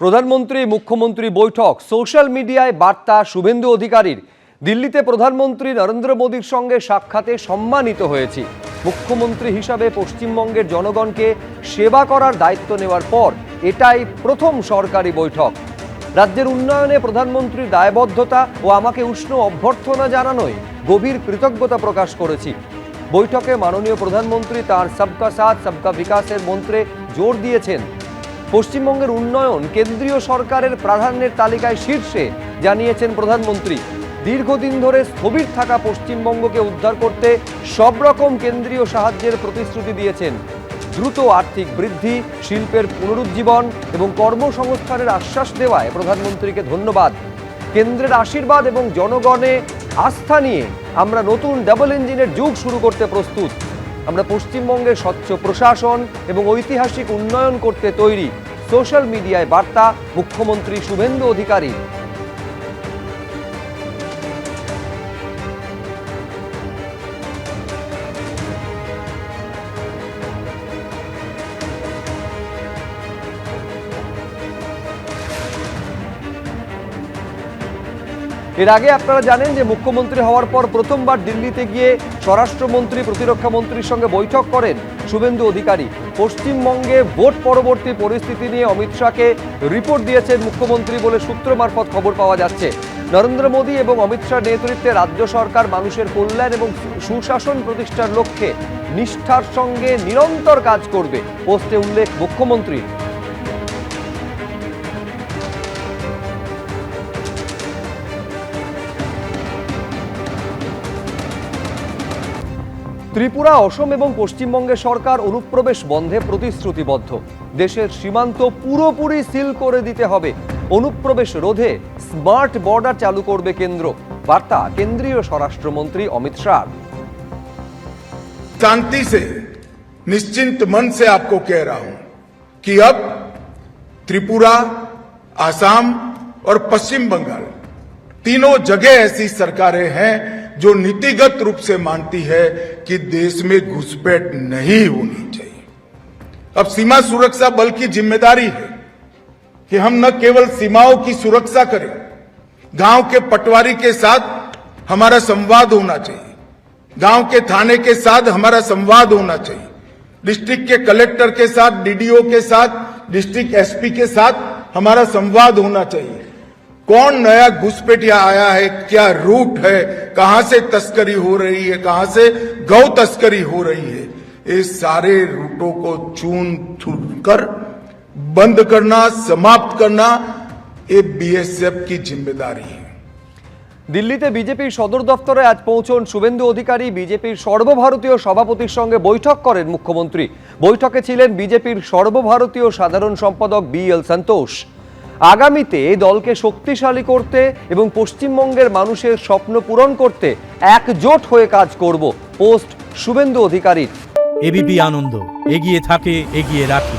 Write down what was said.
প্রধানমন্ত্রী মুখ্যমন্ত্রী বৈঠক, সোশ্যাল মিডিয়ায় বার্তা শুভেন্দু অধিকারীর। দিল্লিতে প্রধানমন্ত্রী নরেন্দ্র মোদীর সঙ্গে সাক্ষাতে সম্মানিত হয়েছি। মুখ্যমন্ত্রী হিসাবে পশ্চিমবঙ্গের জনগণকে সেবা করার দায়িত্ব নেওয়ার পর এটাই প্রথম সরকারি বৈঠক। রাজ্যের উন্নয়নে প্রধানমন্ত্রীর দায়বদ্ধতা ও আমাকে উষ্ণ অভ্যর্থনা জানানোয় গভীর কৃতজ্ঞতা প্রকাশ করেছি। বৈঠকে মাননীয় প্রধানমন্ত্রী তাঁর সবকা সাথ সবকা বিকাশের মন্ত্রে জোর দিয়েছেন। পশ্চিমবঙ্গের উন্নয়ন কেন্দ্রীয় সরকারের প্রাধান্যের তালিকায় শীর্ষে, জানিয়েছেন প্রধানমন্ত্রী। দীর্ঘদিন ধরে স্থবির থাকা পশ্চিমবঙ্গকে উদ্ধার করতে সব রকম কেন্দ্রীয় সাহায্যের প্রতিশ্রুতি দিয়েছেন। দ্রুত আর্থিক বৃদ্ধি, শিল্পের পুনরুজ্জীবন এবং কর্মসংস্থানের আশ্বাস দেওয়ায় প্রধানমন্ত্রীকে ধন্যবাদ। কেন্দ্রের আশীর্বাদ এবং জনগণে আস্থা নিয়ে আমরা নতুন ডাবল ইঞ্জিনের যুগ শুরু করতে প্রস্তুত। আমরা পশ্চিমবঙ্গের স্বচ্ছ প্রশাসন এবং ঐতিহাসিক উন্নয়ন করতে তৈরি। সোশ্যাল মিডিয়ায় বার্তা মুখ্যমন্ত্রী শুভেন্দু অধিকারী। এর আগে আপনারা জানেন যে মুখ্যমন্ত্রী হওয়ার পর প্রথমবার দিল্লিতে গিয়ে স্বরাষ্ট্রমন্ত্রী, প্রতিরক্ষা মন্ত্রীর সঙ্গে বৈঠক করেন শুভেন্দু অধিকারী। পশ্চিমবঙ্গে ভোট পরবর্তী পরিস্থিতি নিয়ে অমিত শাহকে রিপোর্ট দিয়েছেন মুখ্যমন্ত্রী বলে সূত্র মারফত খবর পাওয়া যাচ্ছে। নরেন্দ্র মোদী এবং অমিত শাহ নেতৃত্বে রাজ্য সরকার মানুষের কল্যাণ এবং সুশাসন প্রতিষ্ঠার লক্ষ্যে নিষ্ঠার সঙ্গে নিরন্তর কাজ করবে, পোস্টে উল্লেখ মুখ্যমন্ত্রীর। ত্রিপুরা, অসম এবং পশ্চিমবঙ্গের সরকার অনুপ্রবেশ বন্ধে প্রতিশ্রুতিবদ্ধ। দেশের সীমান্ত পুরোপুরি সিল করে দিতে হবে। অনুপ্রবেশ রোধে স্মার্ট বর্ডার চালু করবে কেন্দ্র। বার্তা কেন্দ্রীয় স্বরাষ্ট্রমন্ত্রী অমিত শাহ। शांति से, निश्चिंत मन से आपको कह रहा हूं कि अब त्रिपुरा, आसाम और पश्चिम बंगाल तीनों जगह ऐसी सरकारें हैं जो नीतिगत रूप से मानती है कि देश में घुसपैठ नहीं होनी चाहिए। अब सीमा सुरक्षा बल की जिम्मेदारी है कि हम न केवल सीमाओं की सुरक्षा करें, गांव के पटवारी के साथ हमारा संवाद होना चाहिए, गांव के थाने के साथ हमारा संवाद होना चाहिए, डिस्ट्रिक्ट के कलेक्टर के साथ, डीडीओ के साथ, डिस्ट्रिक्ट एसपी के साथ हमारा संवाद होना चाहिए। कौन नया घुसपैठिया आया है, क्या रूट है, कहां से तस्करी हो रही है, कहां से गौ तस्करी हो रही है, ये सारे रूटों को चून चून कर बंद करना, समाप्त करना, ये बीएसएफ की जिम्मेदारी है। দিল্লিতে বিজেপির সদর দফতরে আজ পৌঁছন শুভেন্দু অধিকারী। বিজেপির সর্বভারতীয় সভাপতির সঙ্গে বৈঠক করেন মুখ্যমন্ত্রী। বৈঠকে ছিলেন বিজেপির সর্বভারতীয় সাধারণ সম্পাদক BL সন্তোষ। আগামীতে এই দলকে শক্তিশালী করতে এবং পশ্চিমবঙ্গের মানুষের স্বপ্ন পূরণ করতে একজোট হয়ে কাজ করব, পোস্ট শুভেন্দু অধিকারীর। এবিপি আনন্দ, এগিয়ে থাকে, এগিয়ে রাখে।